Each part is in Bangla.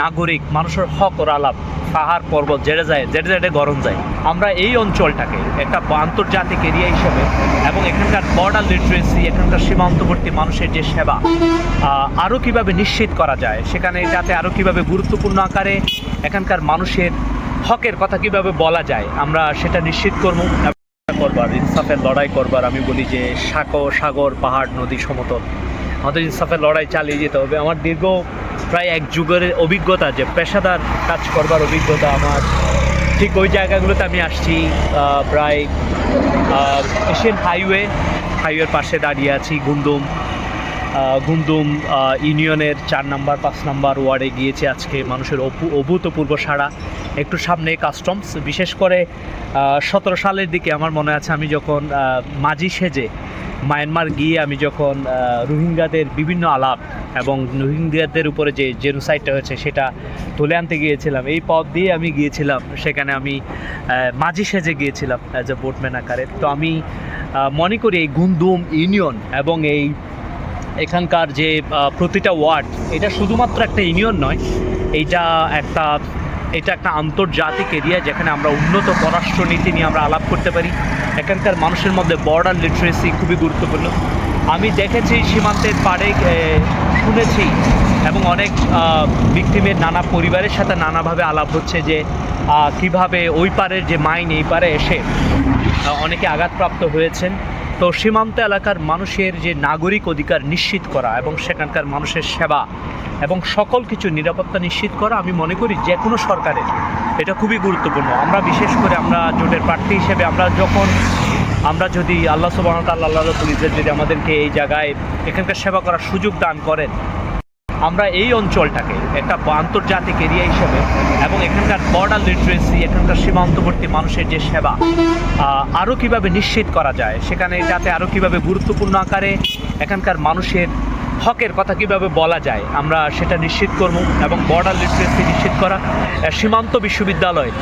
নাগরিক মানুষের হক ও আলাপ পাহাড় পর্বত যেটা গরম যায়। আমরা এই অঞ্চলটাকে একটা আন্তর্জাতিক এরিয়া হিসেবে এবং এখানকার বর্ডার লিটারেসি, এখানকার সীমান্তবর্তী মানুষের যে সেবা আরও কীভাবে নিশ্চিত করা যায়, সেখানে যাতে আরও কীভাবে গুরুত্বপূর্ণ আকারে এখানকার মানুষের হকের কথা কীভাবে বলা যায়, আমরা সেটা নিশ্চিত করবার ইনসাফের লড়াই করবার। আমি বলি যে সাগর পাহাড় নদী সমতল, আমাদের ইনসাফের লড়াই চালিয়ে যেতে হবে। আমার দীর্ঘ প্রায় এক যুগের অভিজ্ঞতা, যে পেশাদার কাজ করবার অভিজ্ঞতা আমার, ঠিক ওই জায়গাগুলোতে আমি আসছি। প্রায় এশিয়ান হাইওয়ের পাশে দাঁড়িয়ে আছি। গুন্দুম ইউনিয়নের 4 নম্বর 5 নম্বর ওয়ার্ডে গিয়েছি আজকে। মানুষের অভূতপূর্ব সাড়া। একটু সামনে কাস্টমস, বিশেষ করে 17 সালের দিকে আমার মনে আছে, আমি যখন মাঝি সেজে মায়ানমার গিয়ে আমি যখন রোহিঙ্গাদের বিভিন্ন আলাপ এবং রোহিঙ্গাদের উপরে যে জেনোসাইডটা হয়েছে সেটা তুলে আনতে গিয়েছিলাম। এই পথ দিয়ে আমি গিয়েছিলাম, সেখানে আমি মাঝি সেজে গিয়েছিলাম অ্যাজ এ বোটম্যান আকারে। তো আমি মনে করি এই গুন্দুম ইউনিয়ন এবং এখানকার যে প্রতিটা ওয়ার্ড, এটা শুধুমাত্র একটা ইউনিয়ন নয়, এটা একটা আন্তর্জাতিক এরিয়া যেখানে আমরা উন্নত পররাষ্ট্রনীতি নিয়ে আমরা আলাপ করতে পারি। এখানকার মানুষের মধ্যে বর্ডার লিটারেসি খুবই গুরুত্বপূর্ণ। আমি দেখেছি সীমান্তের পাড়ে, শুনেছি এবং অনেক ভিকটিমের নানা পরিবারের সাথে নানাভাবে আলাপ হচ্ছে যে কিভাবে ওই পারের যে মাইন এই পারে এসে অনেকে আঘাতপ্রাপ্ত হয়েছেন। তো সীমান্ত এলাকার মানুষের যে নাগরিক অধিকার নিশ্চিত করা এবং সেখানকার মানুষের সেবা এবং সকল কিছু নিরাপত্তা নিশ্চিত করা, আমি মনে করি যে কোনো সরকারের এটা খুবই গুরুত্বপূর্ণ। আমরা বিশেষ করে আমরা জোটের প্রার্থী হিসেবে আমরা যদি আল্লাহ সুবহানাহু ওয়া তাআলা, আল্লাহ রাব্বুল ইজ্জত যদি আমাদেরকে এই জায়গায় এখানকার সেবা করার সুযোগ দান করেন, আমরা এই অঞ্চলটাকে একটা আন্তর্জাতিক এরিয়া হিসেবে এবং এখানকার বর্ডার লিটারেসি, এখানকার সীমান্তবর্তী মানুষের যে সেবা আরও কীভাবে নিশ্চিত করা যায়, সেখানে যাতে আরও কীভাবে গুরুত্বপূর্ণ আকারে এখানকার মানুষের হকের কথা কীভাবে বলা যায়, আমরা সেটা নিশ্চিত করব। এবং বর্ডার লিটারেসি নিশ্চিত করা। সীমান্ত বিশ্ববিদ্যালয়,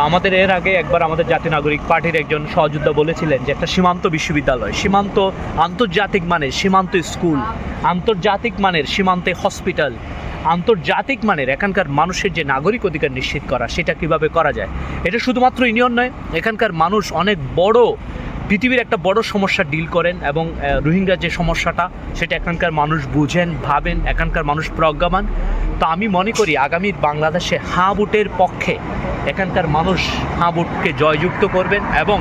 আমাদের এর আগে একবার আমাদের জাতীয় নাগরিক পার্টির একজন সহযোদ্ধা বলেছিলেন যে একটা সীমান্ত বিশ্ববিদ্যালয়, আন্তর্জাতিক মানের সীমান্ত স্কুল, আন্তর্জাতিক মানের সীমান্তে হসপিটাল, আন্তর্জাতিক মানের এখানকার মানুষের যে নাগরিক অধিকার নিশ্চিত করা, সেটা কিভাবে করা যায়। এটা শুধুমাত্র ইউনিয়ন নয়, এখানকার মানুষ অনেক পৃথিবীর একটা বড় সমস্যা ডিল করেন এবং রোহিঙ্গা যে সমস্যাটা, সেটা এখানকার মানুষ বুঝেন, ভাবেন, এখানকার মানুষ প্রজ্ঞাবান। তো আমি মনে করি আগামীর বাংলাদেশে হাঁ ভোটের পক্ষে এখানকার মানুষ হাঁ ভোটকে জয়যুক্ত করবেন এবং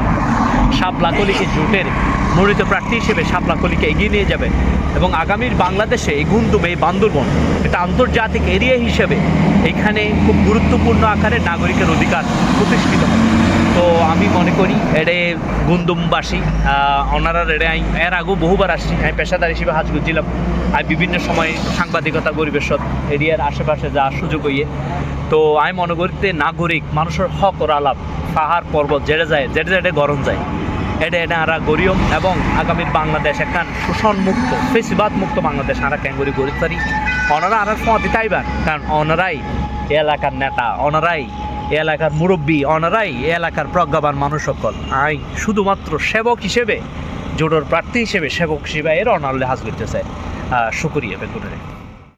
শাপলা কলিকে জোটের মনোনীত প্রার্থী হিসেবে শাপলা কলিকে এগিয়ে নিয়ে যাবেন এবং আগামীর বাংলাদেশে এই গুন্দুম, এই বান্দরবন একটা আন্তর্জাতিক এরিয়া হিসেবে এখানে খুব গুরুত্বপূর্ণ আকারে নাগরিকের অধিকার প্রতিষ্ঠিত হবে। তো আমি মনে করি এড়ে গুন্দুমবাসী ওনারা এর আগেও বহুবার আসছি। আমি পেশাদার হিসেবে হাজ গুছিলাম, আমি বিভিন্ন সময় সাংবাদিকতা পরিবেশন এরিয়ার আশেপাশে যা সুযোগ হইয়ে। তো আমি মনে করি নাগরিক মানুষের হক ও আলাপ পাহাড় পর্বত যেটা গরম যায়, এটা আরা গরিয়ম এবং আগামীর বাংলাদেশ একখান শোষণ মুক্ত, ফেসিবাদ মুক্ত বাংলাদেশ আরা ক্যাঙ্গুরি গরিব পারি। ওনারা আর ফতি তাইবার, কারণ ওনারাই এলাকার নেতা, ওনারাই এলাকার মুরব্বী, ওনারাই এলাকার প্রজ্ঞাবান মানুষ সকল। আমি শুধুমাত্র সেবক হিসেবে, জোটের প্রার্থী হিসেবে সেবক হিসেবে এর অনাল্লে হাজ করতে চাই। শুকরিয়া বেগুনের।